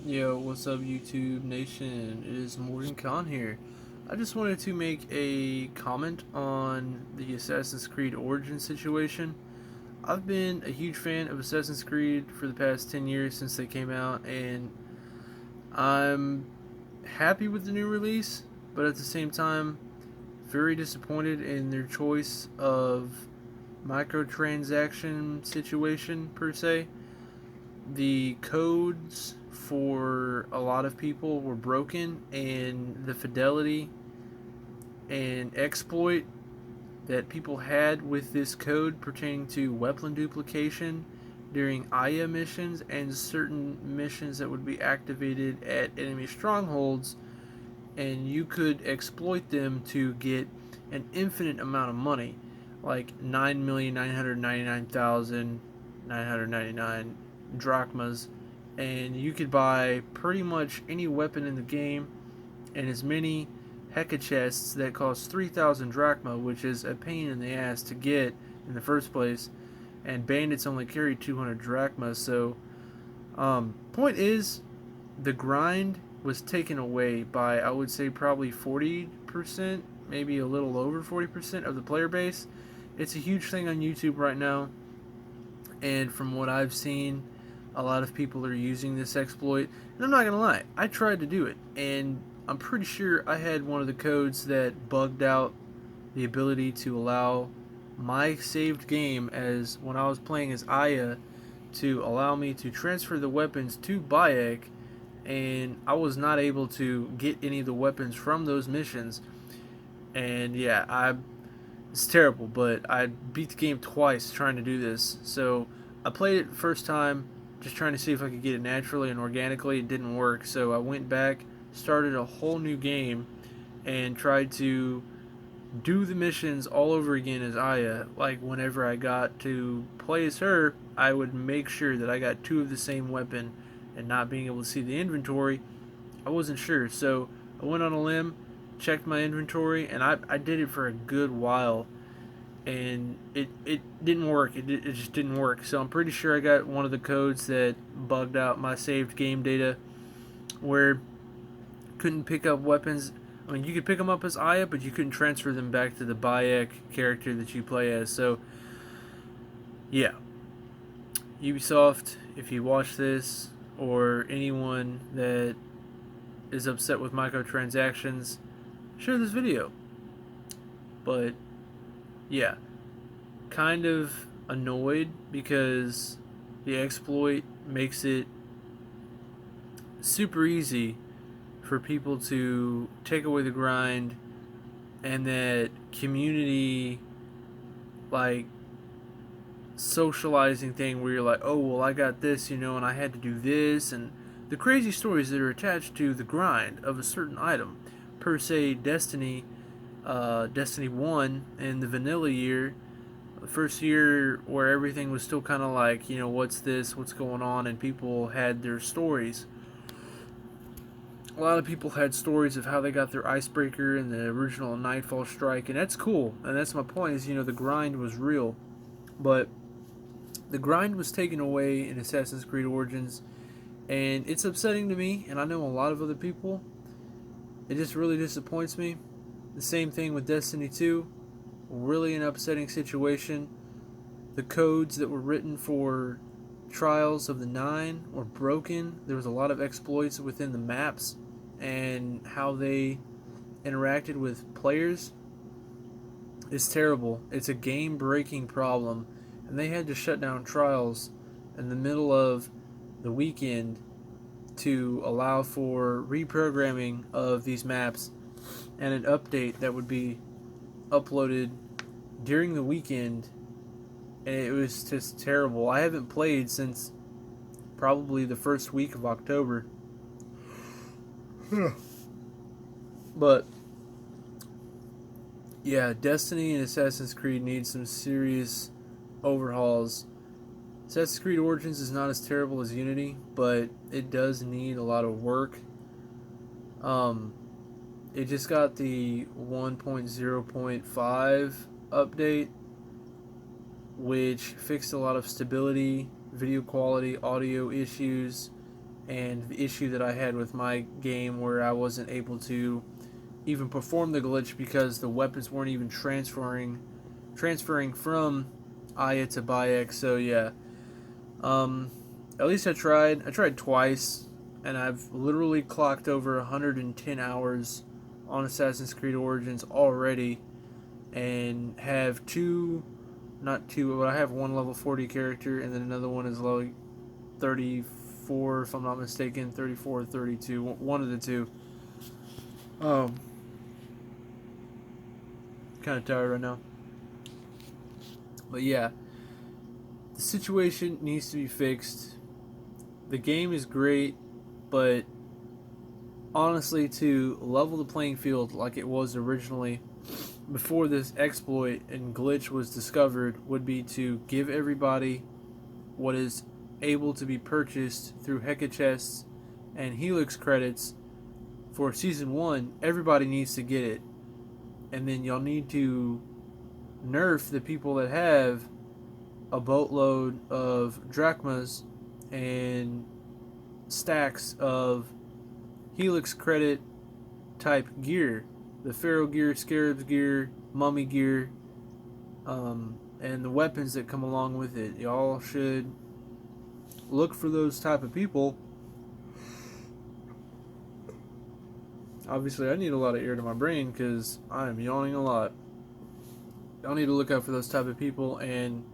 Yo, what's up, YouTube Nation? It is Morgan Khan here. I just wanted to make a comment on the Assassin's Creed Origins situation. I've been a huge fan of Assassin's Creed for the past 10 years since they came out, and I'm happy with the new release, but at the same time, very disappointed in their choice of microtransaction situation, per se. The codes for a lot of people were broken, and the fidelity and exploit that people had with this code pertaining to weapon duplication during Aya missions and certain missions that would be activated at enemy strongholds, and you could exploit them to get an infinite amount of money, like 9,999,999 drachmas, and you could buy pretty much any weapon in the game and as many Heka chests that cost 3,000 drachma, which is a pain in the ass to get in the first place, and bandits only carry 200 drachma. So, point is, the grind was taken away by, I would say, probably 40%, maybe a little over 40% of the player base. It's a huge thing on YouTube right now, and from what I've seen, a lot of people are using this exploit. And I'm not gonna lie, I tried to do it, and I'm pretty sure I had one of the codes that bugged out the ability to allow my saved game as when I was playing as Aya to allow me to transfer the weapons to Bayek, and I was not able to get any of the weapons from those missions. And yeah, it's terrible, but I beat the game twice trying to do this. So I played it the first time just trying to see if I could get it naturally and organically. It didn't work, so I went back, started a whole new game, and tried to do the missions all over again as Aya. Like, whenever I got to play as her, I would make sure that I got two of the same weapon, and not being able to see the inventory, I wasn't sure. So I went on a limb, checked my inventory, and I did it for a good while, and it didn't work. It just didn't work. So I'm pretty sure I got one of the codes that bugged out my saved game data, where couldn't pick up weapons. I mean, you could pick them up as Aya, but you couldn't transfer them back to the Bayek character that you play as. So, yeah. Ubisoft, if you watch this, or anyone that is upset with microtransactions, share this video. But, yeah. Kind of annoyed because the exploit makes it super easy for people to take away the grind, and that community, like, socializing thing where you're like, oh, well, I got this, and I had to do this, and the crazy stories that are attached to the grind of a certain item. Per se, Destiny 1 in the vanilla year, the first year where everything was still kind of like, what's this, what's going on, and people had their stories. A lot of people had stories of how they got their icebreaker in the original Nightfall Strike, and that's cool. And that's my point is, the grind was real. But the grind was taken away in Assassin's Creed Origins, and it's upsetting to me, and I know a lot of other people. It just really disappoints me. The same thing with Destiny 2. Really an upsetting situation. The codes that were written for Trials of the Nine were broken. There was a lot of exploits within the maps and how they interacted with players. It's terrible. It's a game-breaking problem, and they had to shut down Trials in the middle of the weekend to allow for reprogramming of these maps and an update that would be uploaded during the weekend, and it was just terrible. I haven't played since probably the first week of October. But yeah, Destiny and Assassin's Creed need some serious overhauls. Assassin's Creed Origins is not as terrible as Unity, but it does need a lot of work. It just got the 1.0.5 update, which fixed a lot of stability, video quality, audio issues, and the issue that I had with my game where I wasn't able to even perform the glitch because the weapons weren't even transferring from Aya to Bayek. So yeah, um, at least I tried. I tried twice, and I've literally clocked over 110 hours on Assassin's Creed Origins already, and have not two, but I have one level 40 character, and then another one is level 34, if I'm not mistaken, 34 or 32, one of the two. Um, kind of tired right now, but yeah, the situation needs to be fixed. The game is great, but honestly, to level the playing field like it was originally before this exploit and glitch was discovered would be to give everybody what is able to be purchased through Heka chests and Helix credits for Season 1. Everybody needs to get it. And then y'all need to nerf the people that have a boatload of drachmas and stacks of Helix credit type gear. The Pharaoh gear, Scarab's gear, Mummy gear, and the weapons that come along with it. Y'all should look for those type of people. Obviously, I need a lot of air to my brain because I am yawning a lot. Y'all need to look out for those type of people and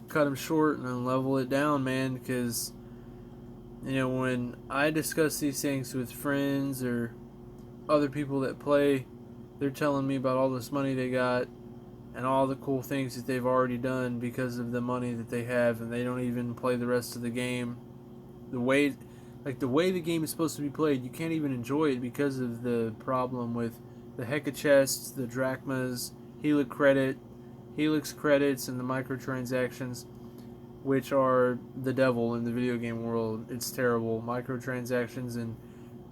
cut them short and then level it down, man, because when I discuss these things with friends or other people that play, they're telling me about all this money they got and all the cool things that they've already done because of the money that they have, and they don't even play the rest of the game the way the game is supposed to be played. You can't even enjoy it because of the problem with the Heka chests, the drachmas, Helix credits, and the microtransactions, which are the devil in the video game world. It's terrible. Microtransactions and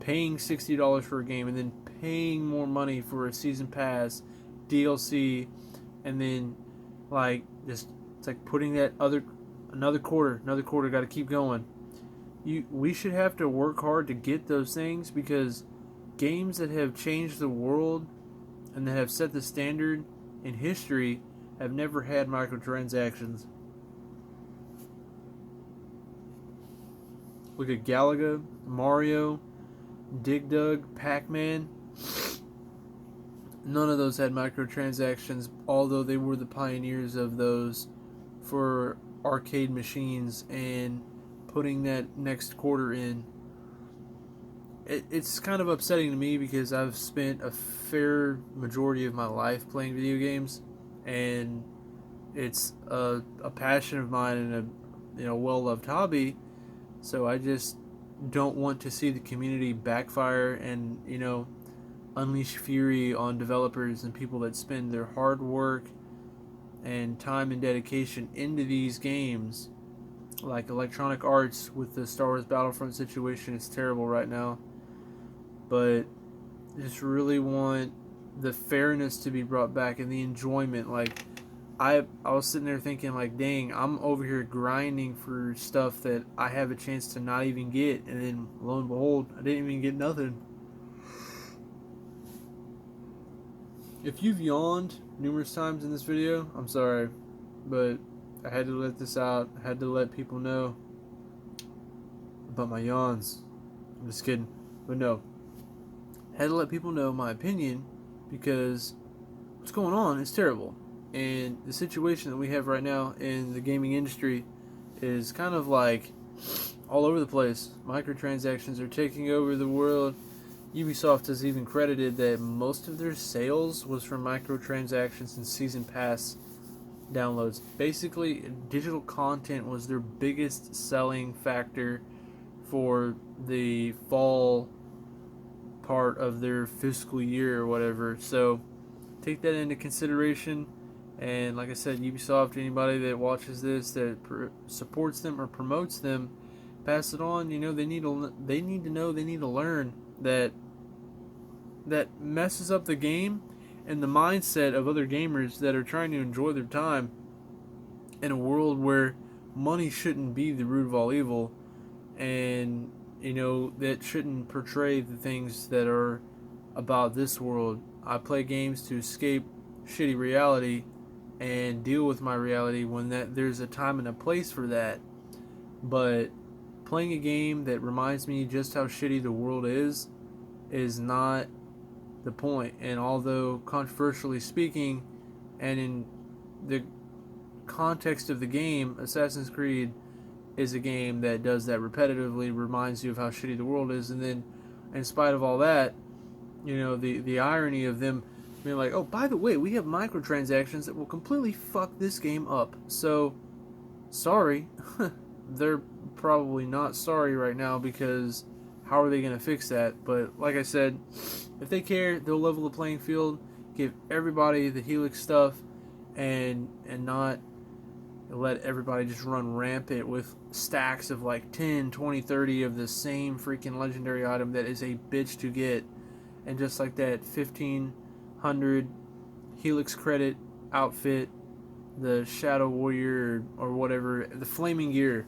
paying $60 for a game and then paying more money for a season pass, DLC, and then it's like putting that another quarter, got to keep going. We should have to work hard to get those things because games that have changed the world and that have set the standard in history have never had microtransactions. Look at Galaga, Mario, Dig Dug, Pac-Man. None of those had microtransactions, although they were the pioneers of those for arcade machines and putting that next quarter in. It's kind of upsetting to me because I've spent a fair majority of my life playing video games, and it's a passion of mine and a well-loved hobby. So I just don't want to see the community backfire and unleash fury on developers and people that spend their hard work and time and dedication into these games. Like Electronic Arts with the Star Wars Battlefront situation, it's terrible right now. But I just really want the fairness to be brought back and the enjoyment. I was sitting there thinking, dang, I'm over here grinding for stuff that I have a chance to not even get, and then lo and behold, I didn't even get nothing. If you've yawned numerous times in this video, I'm sorry, but I had to let this out. I had to let people know about my yawns. I'm just kidding, but no. I had to let people know my opinion because what's going on is terrible. And the situation that we have right now in the gaming industry is kind of all over the place. Microtransactions are taking over the world. Ubisoft has even credited that most of their sales was from microtransactions and season pass downloads. Basically, digital content was their biggest selling factor for the fall part of their fiscal year or whatever. So take that into consideration. And like I said, Ubisoft, anybody that watches this that supports them or promotes them, pass it on. They need to learn that messes up the game and the mindset of other gamers that are trying to enjoy their time in a world where money shouldn't be the root of all evil. And that shouldn't portray the things that are about this world. I play games to escape shitty reality and deal with my reality when there's a time and a place for that. But playing a game that reminds me just how shitty the world is not the point. And although controversially speaking, and in the context of the game, Assassin's Creed is a game that does that repetitively, reminds you of how shitty the world is, and then in spite of all that, the irony of them being like, oh, by the way, we have microtransactions that will completely fuck this game up. So, sorry. They're probably not sorry right now, because how are they going to fix that? But like I said, if they care, they'll level the playing field, give everybody the Helix stuff, and not let everybody just run rampant with stacks of like 10, 20, 30 of the same freaking legendary item that is a bitch to get. And just like that 1,500 Helix credit outfit, the Shadow Warrior or whatever, the Flaming Gear,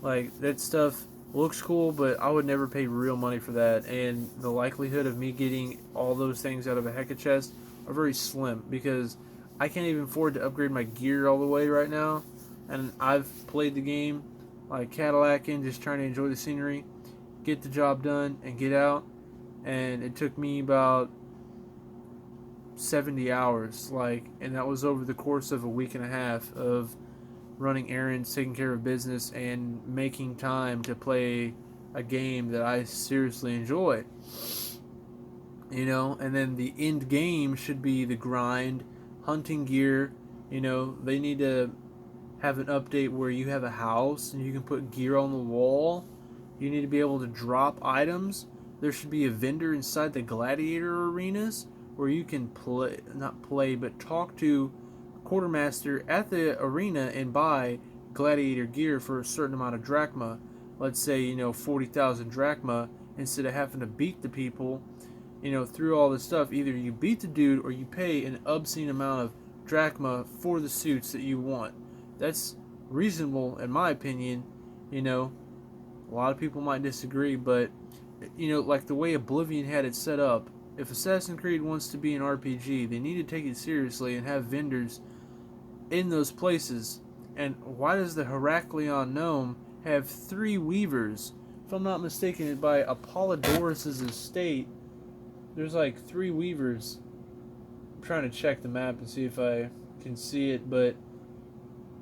like that stuff looks cool, but I would never pay real money for that. And the likelihood of me getting all those things out of a Heka chest are very slim, because I can't even afford to upgrade my gear all the way right now. And I've played the game like Cadillacing, just trying to enjoy the scenery, get the job done, and get out. And it took me about 70 hours, and that was over the course of a week and a half of running errands, taking care of business, and making time to play a game that I seriously enjoy. And then the end game should be the grind, hunting gear. They need to have an update where you have a house and you can put gear on the wall. You need to be able to drop items. There should be a vendor inside the gladiator arenas where you can talk to quartermaster at the arena and buy gladiator gear for a certain amount of drachma. Let's say 40,000 drachma, instead of having to beat the people through all this stuff. Either you beat the dude or you pay an obscene amount of drachma for the suits that you want. That's reasonable in my opinion. A lot of people might disagree, but like the way Oblivion had it set up, if Assassin's Creed wants to be an RPG, they need to take it seriously and have vendors in those places. And why does the Heraklion gnome have 3 weavers? If I'm not mistaken, by Apollodorus' estate, there's like 3 weavers. I'm trying to check the map and see if I can see it, but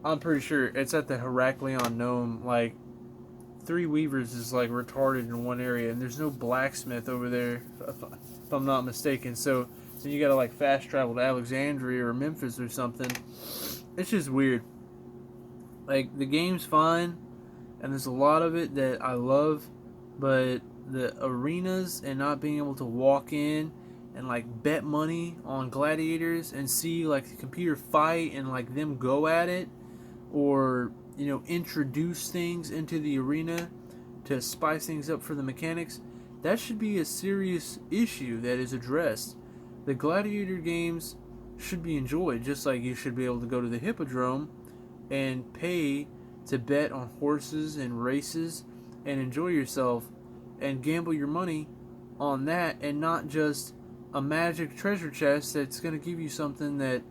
I'm pretty sure it's at the Heraklion gnome. Like 3 weavers is like retarded in one area, and there's no blacksmith over there, if I'm not mistaken. So you gotta like fast travel to Alexandria or Memphis or something. It's just weird. Like, the game's fine, and there's a lot of it that I love, but the arenas and not being able to walk in and like bet money on gladiators and see like the computer fight and like them go at it, or introduce things into the arena to spice things up for the mechanics, that should be a serious issue that is addressed. The gladiator games should be enjoyed, just like you should be able to go to the hippodrome and pay to bet on horses and races and enjoy yourself and gamble your money on that, and not just a magic treasure chest that's going to give you something that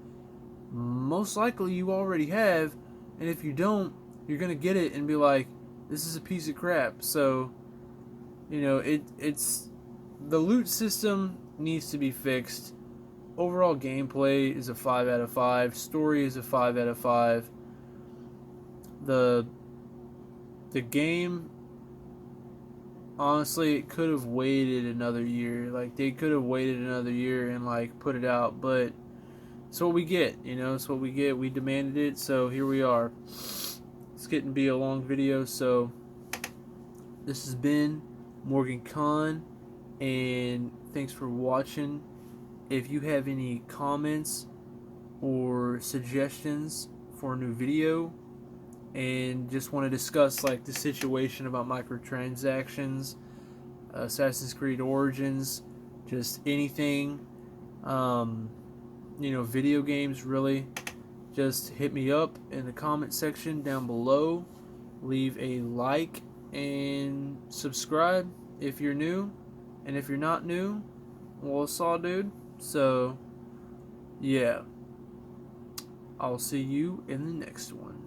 most likely you already have, and if you don't, you're going to get it and be like, this is a piece of crap. So it's the loot system needs to be fixed. Overall gameplay is a 5 out of 5. Story is a 5 out of 5. The game, honestly, it could have waited another year. Like, they could have waited another year and like put it out, but it's what we get. It's what we get. We demanded it, so here we are. It's getting to be a long video, so this has been Morgan Khan, and thanks for watching. If you have any comments or suggestions for a new video, and just want to discuss like the situation about microtransactions, Assassin's Creed Origins, just anything, video games really, just hit me up in the comment section down below. Leave a like and subscribe if you're new, and if you're not new, well, saw dude. So yeah, I'll see you in the next one.